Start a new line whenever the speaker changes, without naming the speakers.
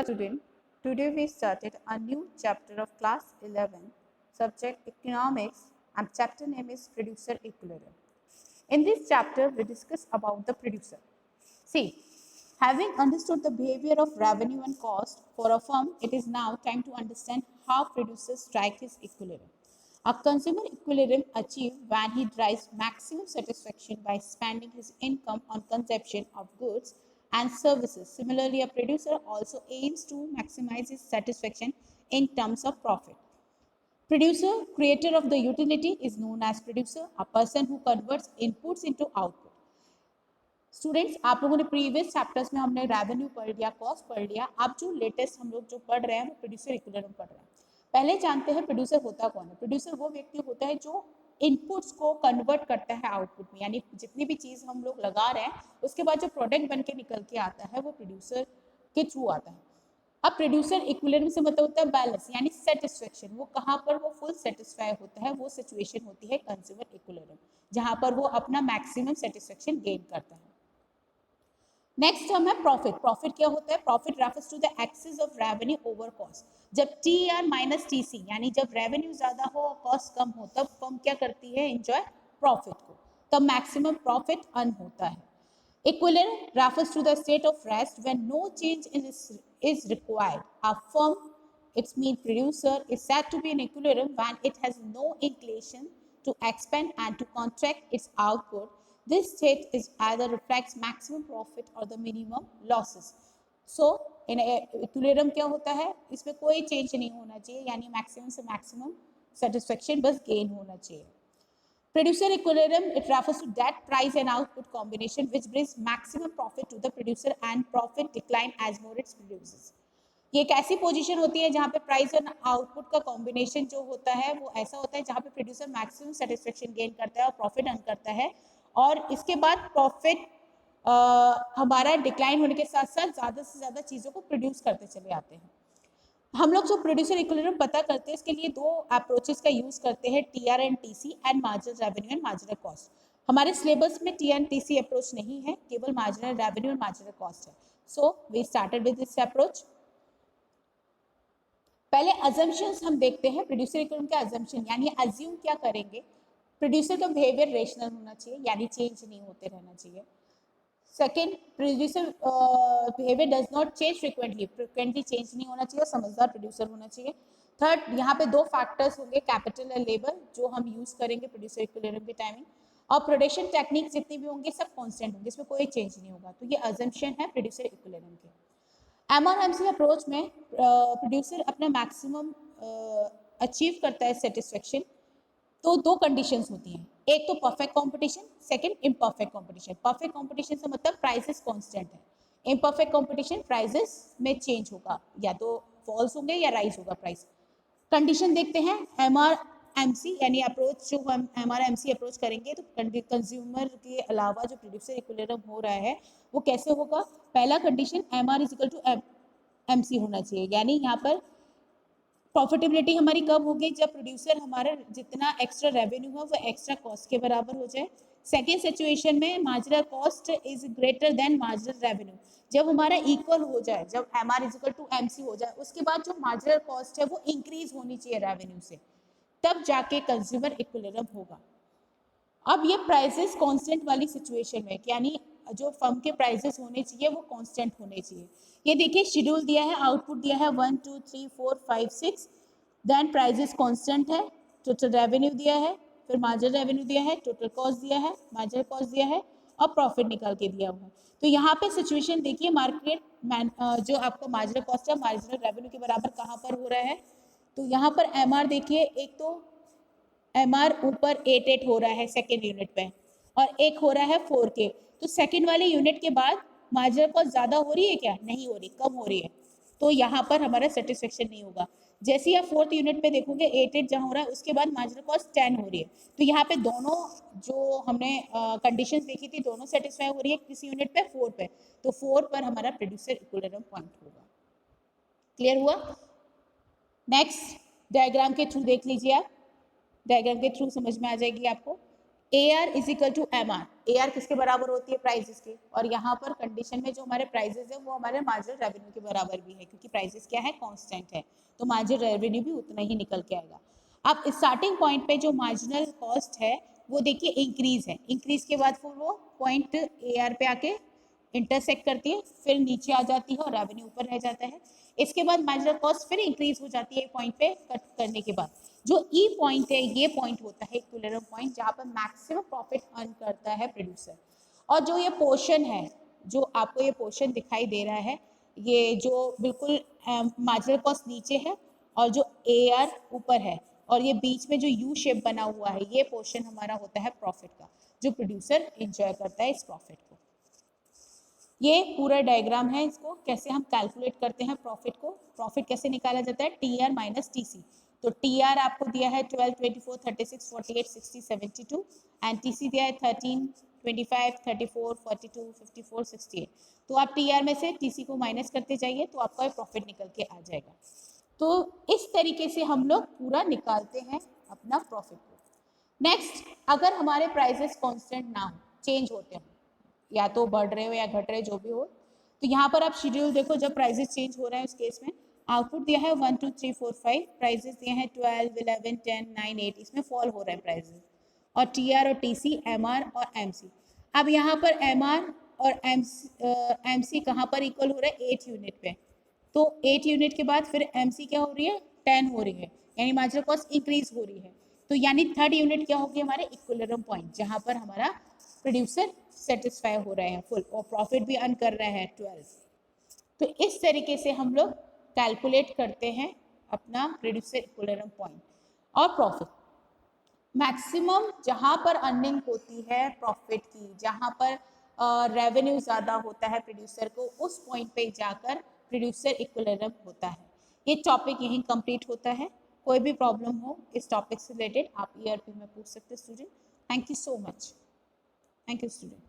Student, today we started a new chapter of class 11, subject economics, and chapter name is producer equilibrium. In this chapter, we discuss about the producer. See, having understood the behavior of revenue and cost for a firm, it is now time to understand how producers strike his equilibrium. A consumer equilibrium achieved when he derives maximum satisfaction by spending his income on consumption of goods and services. Similarly, a producer also aims to maximize his satisfaction in terms of profit. Producer, creator of the utility, is known as producer, a person who converts inputs into output. Students, आप लोगों ने previous chapters में हमने revenue पढ़ लिया, cost पढ़ लिया. अब जो लेटेस्ट हम लोग जो पढ़ रहे हैं वो प्रोड्यूसर इक्विलिब्रियम पढ़ रहे हैं. पहले जानते हैं प्रोड्यूसर होता कौन है. प्रोड्यूसर वो व्यक्ति होता है जो इनपुट्स को कन्वर्ट करता है आउटपुट में, यानी जितनी भी चीज हम लोग लगा रहे हैं उसके बाद जो प्रोडक्ट बन के निकल के आता है वो प्रोड्यूसर के थ्रू आता है. अब प्रोड्यूसर इक्विलिब्रियम से मतलब होता है बैलेंस, यानी सेटिस्फेक्शन. वो कहाँ पर वो फुल सेटिस्फाई होता है, वो सिचुएशन होती है कंज्यूमर इक्विलिब्रियम, जहां पर वो अपना मैक्सिमम सेटिस्फेक्शन गेन करता है. नेक्स्ट टर्म है प्रॉफिट. प्रॉफिट क्या होता है? Profit refers to the excess of revenue over cost. जब टीआर माइनस टीसी, यानी जब रेवेन्यू ज्यादा हो और कॉस्ट कम हो, तब फर्म क्या करती है? एंजॉय प्रॉफिट को, तब मैक्सिमम प्रॉफिट अर्न होता है. Equilibrium refers to the state of rest when no change is required. A firm, its mean producer, is said to be in equilibrium when it has no inclination to expand and to contract its output. This state is either reflects maximum profit or the minimum losses. So in equilibrium क्या होता है? इसमें कोई change नहीं होना चाहिए, यानी maximum से मैक्सिमम सेटिस्फेक्शन बस गेन होना चाहिए. Producer equilibrium, it refers to that price and output combination which brings maximum profit to the producer and profit decline as more it produces. ये एक ऐसी पोजीशन होती है जहाँ पे प्राइस और आउटपुट का कॉम्बिनेशन जो होता है वो ऐसा होता है जहाँ पे प्रोड्यूसर मैक्सिमम सेटिस्फेक्शन गेन करता है और प्रॉफिट अर्न करता है, और इसके बाद प्रॉफिट हमारा डिक्लाइन होने के साथ साथ ज़्यादा से ज़्यादा चीज़ों को प्रोड्यूस करते चले आते हैं. हम लोग जो प्रोड्यूसर इक्विलिब्रियम पता करते हैं इसके लिए दो अप्रोचेस का यूज करते हैं, TR and TC and marginal revenue and marginal cost. हमारे सिलेबस में टीआर एंड टीसी अप्रोच नहीं है, केवल marginal revenue and marginal cost है. So we started with this approach. पहले अजम्पशंस हम देखते हैं. प्रोड्यूसर इक्विलिब्रियम के अजम्पशन, यानी अज्यूम क्या करेंगे? प्रोड्यूसर का बिहेवियर रेशनल होना चाहिए, यानी चेंज नहीं होते रहना चाहिए. Second, producer behaviour does not change frequently change नहीं होना चाहिए, समझदार प्रोड्यूसर होना चाहिए. थर्ड, यहाँ पे दो फैक्टर्स होंगे, कैपिटल एंड लेबर, जो हम यूज करेंगे प्रोड्यूसर इक्विलिब्रियम के टाइमिंग, और प्रोडक्शन टेक्निक जितनी भी होंगे सब कांस्टेंट होंगे, इसमें कोई चेंज नहीं होगा. तो ये अजम्पशन है प्रोड्यूसर इक्विलिब्रियम के. एमआरएमसी अप्रोच में प्रोड्यूसर अपना मैक्सिमम अचीव करता है सेटिस्फेक्शन. तो दो कंडीशंस होती हैं, एक तो perfect competition, second imperfect competition. Perfect competition से मतलब प्राइसेस कांस्टेंट है. इम्परफेक्ट कंपटीशन प्राइसेस में चेंज होगा, या तो फॉल्स होंगे या राइज होगा प्राइस. कंडीशन देखते हैं. एमआरएमसी यानी अप्रोच जो हम एमआरएमसी अप्रोच करेंगे तो कंज्यूमर के अलावा जो प्रोड्यूसर इक्विलिब्रियम हो रहा है वो कैसे होगा? पहला condition, MR is equal to MC होना चाहिए, यानी यहाँ पर प्रॉफिटेबिलिटी हमारी कब होगी? जब प्रोड्यूसर हमारा जितना एक्स्ट्रा रेवेन्यू है वो एक्स्ट्रा कॉस्ट के बराबर हो जाए. सेकेंड सिचुएशन में marginal cost is greater than marginal revenue, जब हमारा इक्वल हो जाए, जब MR is equal to MC हो जाए, उसके बाद जो मार्जिनल कॉस्ट है वो इंक्रीज होनी चाहिए रेवेन्यू से, तब जाके कंज्यूमर इक्विलिब्रियम होगा. अब ये प्राइसेस कांस्टेंट वाली सिचुएशन में, यानी जो फर्म के प्राइसेस होने चाहिए वो कांस्टेंट होने चाहिए. ये देखिए शेड्यूल दिया है, आउटपुट दिया है 1 2 3 4 5 6, देन प्राइसेस कांस्टेंट है, टोटल रेवेन्यू दिया है, फिर मार्जिनल रेवेन्यू दिया है, टोटल कॉस्ट दिया है, मार्जिनल कॉस्ट दिया है, और प्रॉफिट निकाल के दिया हुआ है. तो यहाँ पे सिचुएशन देखिए, मार्केट जो आपका मार्जिनल कॉस्ट है मार्जिनल रेवेन्यू के बराबर कहाँ पर हो रहा है? तो यहाँ पर एमआर देखिए, एक तो एमआर ऊपर 8 हो रहा है सेकेंड यूनिट पे, और एक हो रहा है 4K. तो सेकेंड वाले यूनिट के बाद मार्जिनल कॉस्ट ज्यादा हो रही है क्या? नहीं हो रही, कम हो रही है. तो यहाँ पर हमारा सेटिस्फेक्शन नहीं होगा. जैसे ही आप फोर्थ यूनिट पे देखोगे 8 जहाँ हो रहा है उसके बाद मार्जिनल कॉस्ट 10 हो रही है. तो यहाँ पे दोनों जो हमने कंडीशंस देखी थी दोनों सेटिस्फाई हो रही है किसी यूनिट पे, 4 पे. तो 4 पर हमारा प्रोड्यूसर इक्विलिब्रियम पॉइंट होगा. क्लियर हुआ? नेक्स्ट डायग्राम के थ्रू देख लीजिए आप, डायग्राम के थ्रू समझ में आ जाएगी आपको. AR is equal to MR। AR किसके बराबर होती है? प्राइजेस के। और यहाँ पर कंडीशन में जो हमारे प्राइजेस है वो हमारे मार्जिनल रेवेन्यू के बराबर भी है, क्योंकि प्राइजेस क्या है? कांस्टेंट है, तो मार्जिनल रेवेन्यू भी उतना ही निकल के आएगा। अब स्टार्टिंग पॉइंट पे जो मार्जिनल कॉस्ट है वो देखिए इंक्रीज है, इंक्रीज के बाद फिर वो पॉइंट AR पे आके इंटरसेक्ट करती है, फिर नीचे आ जाती है और रेवेन्यू ऊपर रह जाता है। इसके बाद मार्जिनल कॉस्ट फिर इंक्रीज हो जाती है पॉइंट पे कट करने के बाद। जो ई पॉइंट है ये पॉइंट होता है इक्विलिब्रियम पॉइंट, जहाँ पर मैक्सिमम प्रॉफिट अर्न करता है प्रोड्यूसर। और जो ये पोर्शन है, जो आपको ये पोर्शन दिखाई दे रहा है, ये जो बिल्कुल मार्जिनल कॉस्ट नीचे है और जो AR ऊपर है, और ये बीच में जो यू शेप बना हुआ है, ये पोर्शन हमारा होता है प्रॉफिट का, जो प्रोड्यूसर एंजॉय करता है इस प्रॉफिट को। ये पूरा डायग्राम है, इसको कैसे हम कैलकुलेट करते हैं प्रॉफिट को। प्रॉफिट कैसे निकाला जाता है? TR minus TC। तो TR आपको दिया है 12, 24, 36, 48, 60, 72 एंड TC दिया है 13, 25, 34, 42, 54, 68। तो आप TR में से TC को माइनस करते जाइए तो आपका प्रॉफिट निकल के आ जाएगा। तो इस तरीके से हम लोग पूरा निकालते हैं अपना प्रॉफिट को। नेक्स्ट, अगर हमारे प्राइसेस कांस्टेंट ना हो, चेंज होते हो, या तो बढ़ रहे हो या घट रहे जो भी हो, तो यहाँ पर आप शेड्यूल देखो, जब प्राइसेस चेंज हो रहे हैं उस केस में आउटपुट दिया है 1, 2, 3, 4, 5, प्राइसेस दिए हैं 12, 11, 10, 9, 8, इसमें फॉल हो रहे हैं प्राइसेस। और TR और TC, MR और MC। अब यहाँ पर MR और MC कहाँ पर इक्वल हो रहा है? 8 यूनिट पे। तो 8 यूनिट के बाद फिर MC क्या हो रही है? 10 हो रही है, यानी मार्जिनल कॉस्ट इंक्रीज हो रही है। तो यानी थर्ड यूनिट क्या होगी? हमारे इक्विलिब्रियम पॉइंट, जहां पर हमारा प्रोड्यूसर सेटिस्फाई हो रहे हैं फुल और प्रॉफिट भी अर्न कर रहे हैं 12। तो इस तरीके से हम लोग कैलकुलेट करते हैं अपना प्रोड्यूसर इक्विलिब्रियम पॉइंट और प्रॉफिट। मैक्सिमम जहां पर अर्निंग होती है प्रॉफिट की, जहां पर रेवेन्यू ज़्यादा होता है प्रोड्यूसर को, उस पॉइंट पे जाकर प्रोड्यूसर इक्विलिब्रियम होता है। ये टॉपिक यहीं कंप्लीट होता है। कोई भी प्रॉब्लम हो इस टॉपिक से रिलेटेड आप ERP में पूछ सकते हैं student. Thank you so much. Thank you student.